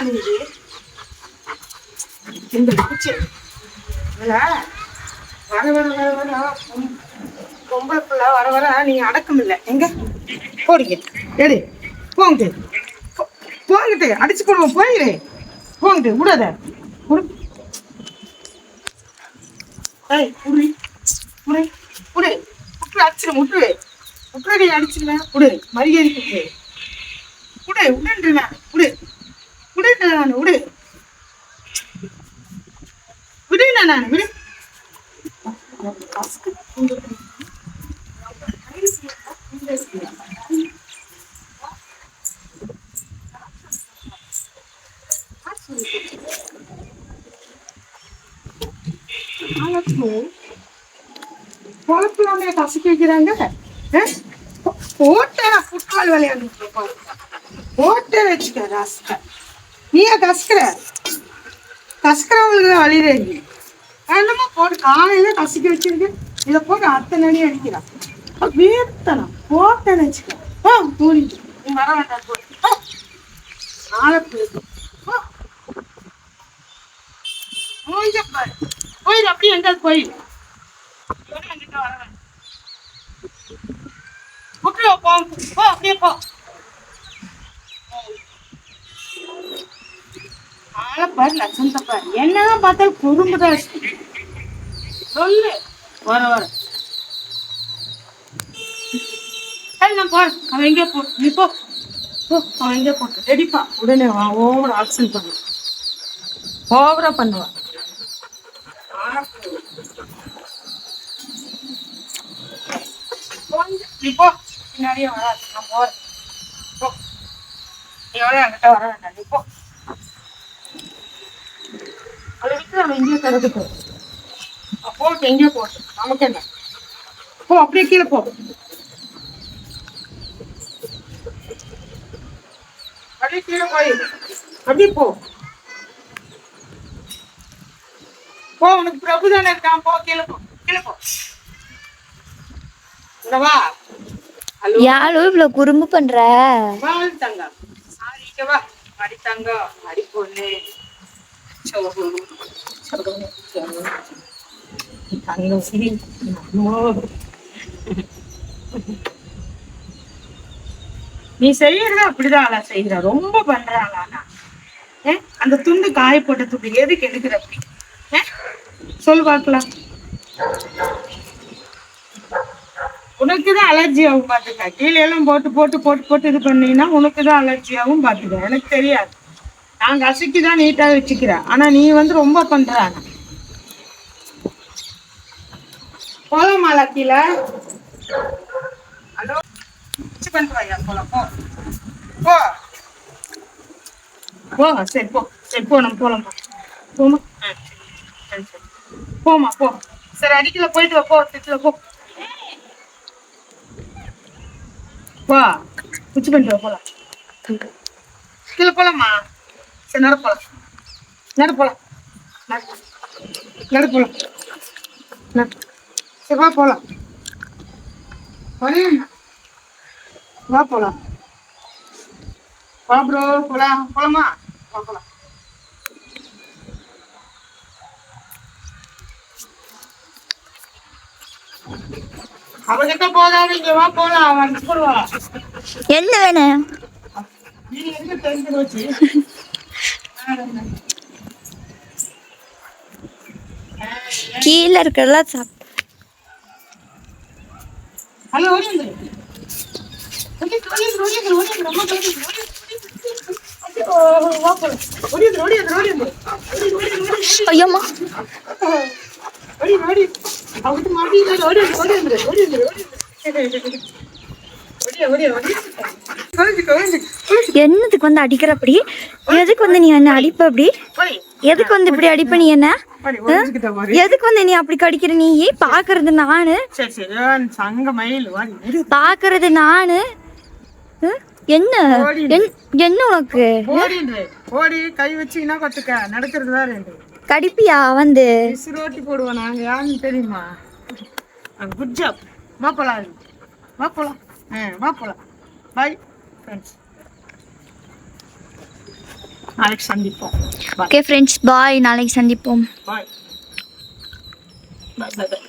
இது இந்த பூச்சி வர வர வர வர பொம்பளை பிள்ளை வர வர நீங்க அடக்கம் இல்லை. எங்க போறீங்க? எடு போங்கிட்டு போங்கிட்டு அடிச்சு போடுவோம். போயிரு போங்கிட்டு விடாத. ஏய் புடி புடி புடி புட்டு அடிச்சிரு முட்டு முட்டுடி அடிச்சிருவேன். விடு மரியாதை விடு விடு விடுன்றேன் நான். விடு விடுன்றேன் நான். விடு விடுண்ணா நான். விடு பொழப்புல கசக்கி வைக்கிறாங்க. போட்டா ஃபுட்பால் விளையாண்டு போட்டே வச்சுக்க. கசக்க நீயா கசக்குற கசக்கிறவங்களுக்கு தான் வழியிறீங்க. என்னமோ போட்டு காலையில கசக்கி வச்சிருக்கு. இதை போட்டு அத்தனை அடி அடிக்கிறான். வேர்த்தனம் போட்டேன்னு வச்சுக்க. தூரிட்டு நீ வர வேண்டாம். நாளை போயிரு போயிரு அப்படியே எங்காவது போயிரு. என்கிட்ட வர வேண்டாம். போ அப்படியே போ. ஆளப்பாரு லட்சணத்தை பாரு. என்னதான் பார்த்தாலும் குறும்புதான் சொல்லு. வர வர நான் போறேன். அவன் எங்கேயோ போ. நீ போ அவன் எங்கேயோ போட்டு ரெடிப்பா. உடனே ஓவர ஆக்சன் பண்ணு. ஓவரா பண்ணுவான். நீ போ பின்னாடியே வராது. நான் போறேன். போ நீ எவ்வளோ என்கிட்ட வர வேண்டாம். நீ போ. அதை விட்டு நம்ம எங்கேயோ கருதுக்கு போட்டு எங்கேயோ போட்டு நமக்கு என்ன. போ அப்படியே கீழே போ. அப்படியே கீழே போய் அப்படியே போ. போ உனக்கு பிரபு தானே இருக்கான். போ கீழே போ. கீழே போ. வா. யாழ் இவ்வளவு குறும்பு பண்ற? தங்க சாரி வா. அடி தங்க அடி பொண்ணு நீ செய்யறத அப்படிதான் ஆளா செய்யற. ரொம்ப பண்றாளா? அந்த துண்டு காய போட்ட துண்டு எதுக்கு எடுக்கிற அப்படி சொல்லு பார்க்கலாம். உனக்குதான் அலர்ஜி ஆகும் பாத்துக்க. கீழே எல்லாம் போட்டு போட்டு போட்டு போட்டு இது பண்ணீங்கன்னா உனக்குதான் அலர்ஜி ஆகும் பாத்துக்க. எனக்கு தெரியாது. நான் கசக்கிதான் நீட்டா வச்சுக்கிறேன். ஆனா நீ ரொம்ப பண்றாங்க. போலாமாலா கீழே? ஹலோ பண்றாயா? போலாம் போ போ போ. சரி போ. சரி போ நம்ம போலாமா? போமா சரி சரி போமா போ. சரி அடிக்கல போயிட்டு வா. போ திட்டுல போ. வா குச்சி பண்ணிட்டு வா. போலாம் கீழே போலாமா? சரி நட போலாம். நட போலாம். நட போலாம். சரி வா போலாம். வா போலாம். வா ப்ரோ போலாம். போலாமா? வா போலாம். அவகிட்ட போகாதீங்க. வா போலாம். அவன் போடுவா. என்ன வேணும்? நீ எங்க தெரிஞ்சு வச்சு கீழே இருக்கிறதெல்லாம் சாப்பிட்டு. ஹலோ ஓடிந்து ஐயோம்மா என்னதுக்கு அடிக்கிறப்படி? எதுக்கு நீ என்ன அடிப்ப? அப்படி எதுக்கு இப்படி அடிப்ப? நீ என்ன எதுக்கு நீ அப்படி கடிக்கிற? நீ பாக்குறது நானு பாக்குறது நானு. என்ன என்ன உனக்கு கை வச்சீங்கன்னா கொத்துக்க நடக்கிறது வேற. கடிப்பியா? ரோட்டி போடுவோம் நாங்க. யாருன்னு தெரியுமா? Good job. வா போலாம். வா போலாம். வா போலாம். Bye friends. நாளைக்கு சந்திப்போம். ஓகே ஃப்ரெண்ட்ஸ், பாய். நாளைக்கு சந்திப்போம். பாய் பாய் பாய்.